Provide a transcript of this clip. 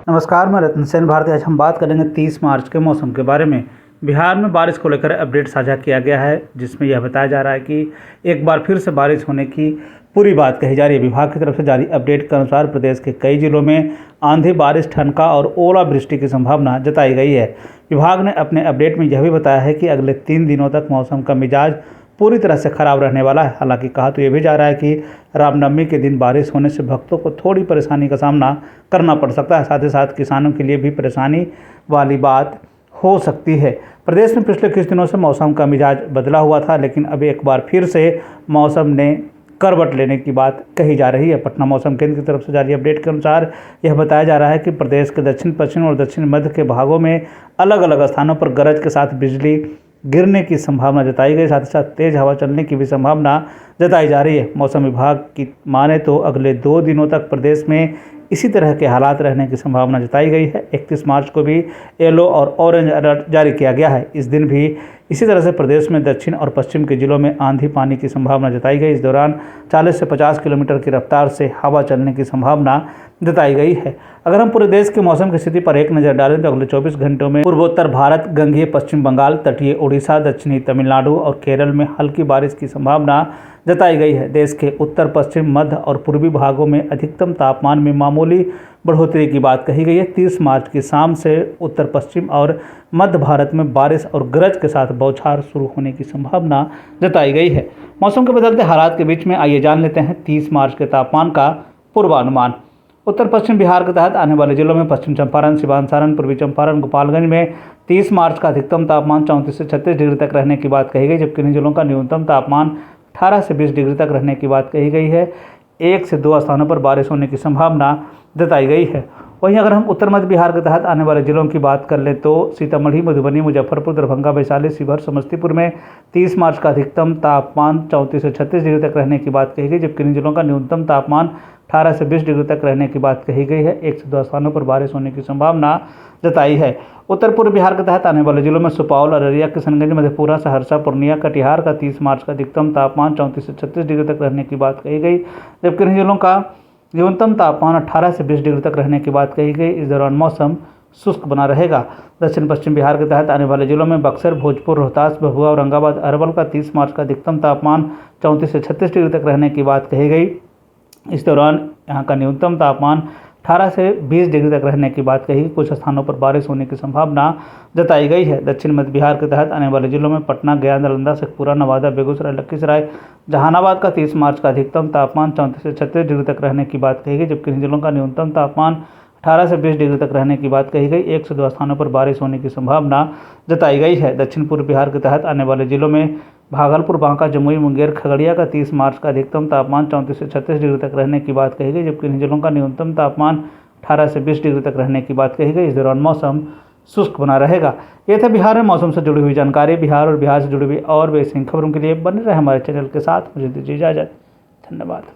नमस्कार, मैं रत्न सेन भारती। आज हम बात करेंगे 30 मार्च के मौसम के बारे में। बिहार में बारिश को लेकर अपडेट साझा किया गया है, जिसमें यह बताया जा रहा है कि एक बार फिर से बारिश होने की पूरी बात कही जा रही है। विभाग की तरफ से जारी अपडेट के अनुसार प्रदेश के कई जिलों में आंधी, बारिश, ठनका और ओलावृष्टि की संभावना जताई गई है। विभाग ने अपने अपडेट में यह भी बताया है कि अगले 3 दिनों तक मौसम का मिजाज पूरी तरह से खराब रहने वाला है। हालांकि कहा तो यह भी जा रहा है कि रामनवमी के दिन बारिश होने से भक्तों को थोड़ी परेशानी का सामना करना पड़ सकता है। साथ ही साथ किसानों के लिए भी परेशानी वाली बात हो सकती है। प्रदेश में पिछले कुछ दिनों से मौसम का मिजाज बदला हुआ था, लेकिन अब एक बार फिर से मौसम ने करवट लेने की बात कही जा रही है। पटना मौसम केंद्र की तरफ से जारी अपडेट के अनुसार यह बताया जा रहा है कि प्रदेश के दक्षिण पश्चिम और दक्षिण मध्य के भागों में अलग अलग स्थानों पर गरज के साथ बिजली गिरने की संभावना जताई गई। साथ ही साथ तेज हवा चलने की भी संभावना जताई जा रही है। मौसम विभाग की माने तो अगले 2 दिनों तक प्रदेश में इसी तरह के हालात रहने की संभावना जताई गई है। 31 मार्च को भी येलो और ऑरेंज अलर्ट जारी किया गया है। इस दिन भी इसी तरह से प्रदेश में दक्षिण और पश्चिम के जिलों में आंधी पानी की संभावना जताई गई। इस दौरान 40 से 50 किलोमीटर की रफ्तार से हवा चलने की संभावना जताई गई है। अगर हम पूरे देश के मौसम की स्थिति पर एक नज़र डालें तो अगले 24 घंटों में पूर्वोत्तर भारत, गंगीय पश्चिम बंगाल, तटीय उड़ीसा, दक्षिणी तमिलनाडु और केरल में हल्की बारिश की संभावना जताई गई है। देश के उत्तर पश्चिम, मध्य और पूर्वी भागों में अधिकतम तापमान में मामूली बढ़ोतरी की बात कही गई है। 30 मार्च की शाम से उत्तर पश्चिम और मध्य भारत में बारिश और गरज के साथ बौछार शुरू होने की संभावना जताई गई है। मौसम के बदलते हालात के बीच में आइए जान लेते हैं 30 मार्च के तापमान का पूर्वानुमान। उत्तर पश्चिम बिहार के तहत आने वाले जिलों में पश्चिम चंपारण, सिवान, सारण, पूर्वी चंपारण, गोपालगंज में 30 मार्च का अधिकतम तापमान 34 से 36 डिग्री तक रहने की बात कही गई, जबकि इन जिलों का न्यूनतम तापमान 18 से 20 डिग्री तक रहने की बात कही गई है। 1 से 2 स्थानों पर बारिश होने की संभावना जताई गई है। वहीं अगर हम उत्तर मध्य बिहार के तहत आने वाले जिलों की बात कर लें तो सीतामढ़ी, मधुबनी, मुजफ्फरपुर, दरभंगा, वैशाली, शिवहर, समस्तीपुर में 30 मार्च का अधिकतम तापमान 34 से 36 डिग्री तक रहने की बात कही गई, जबकि इन जिलों का न्यूनतम तापमान 18 से 20 डिग्री तक रहने की बात कही गई है। 1 से 2 स्थानों पर बारिश होने की संभावना जताई है। उत्तर पूर्व बिहार के तहत आने वाले जिलों में सुपौल, अररिया, किशनगंज, मधेपुरा, सहरसा, पूर्णिया, कटिहार का 30 मार्च का अधिकतम तापमान 34 से 36 डिग्री तक रहने की बात कही गई, जबकि इन जिलों का न्यूनतम तापमान 18 से 20 डिग्री तक रहने की बात कही गई। इस दौरान मौसम शुष्क बना रहेगा। दक्षिण पश्चिम बिहार के तहत आने वाले जिलों में बक्सर, भोजपुर, रोहतास, भभुआ, औरंगाबाद, अरवल का 30 मार्च का अधिकतम तापमान 34 से 36 डिग्री तक रहने की बात कही गई। इस दौरान यहाँ का न्यूनतम तापमान 18 से 20 डिग्री तक रहने की बात कही। कुछ स्थानों पर बारिश होने की संभावना जताई गई है। दक्षिण मध्य बिहार के तहत आने वाले जिलों में पटना, गया, नालंदा, शेखपुरा, नवादा, बेगूसराय, लखीसराय, जहानाबाद का 30 मार्च का अधिकतम तापमान 34 से 36 डिग्री तक रहने की बात कही गई, जबकि इन जिलों का न्यूनतम तापमान 18 से 20 डिग्री तक रहने की बात कही गई। 1 से 2 स्थानों पर बारिश होने की संभावना जताई गई है। दक्षिण पूर्व बिहार के तहत आने वाले जिलों में भागलपुर, बांका, जमुई, मुंगेर, खगड़िया का 30 मार्च का अधिकतम तापमान 34 से 36 डिग्री तक रहने की बात कही गई, जबकि इन जिलों का न्यूनतम तापमान 18 से 20 डिग्री तक रहने की बात कही गई। इस दौरान मौसम शुष्क बना रहेगा। ये था बिहार में मौसम से जुड़ी हुई जानकारी। बिहार और बिहार से जुड़ी हुई और भी ऐसी खबरों के लिए बने रहे हमारे चैनल के साथ। मुझे दीजिए इजाजत। धन्यवाद।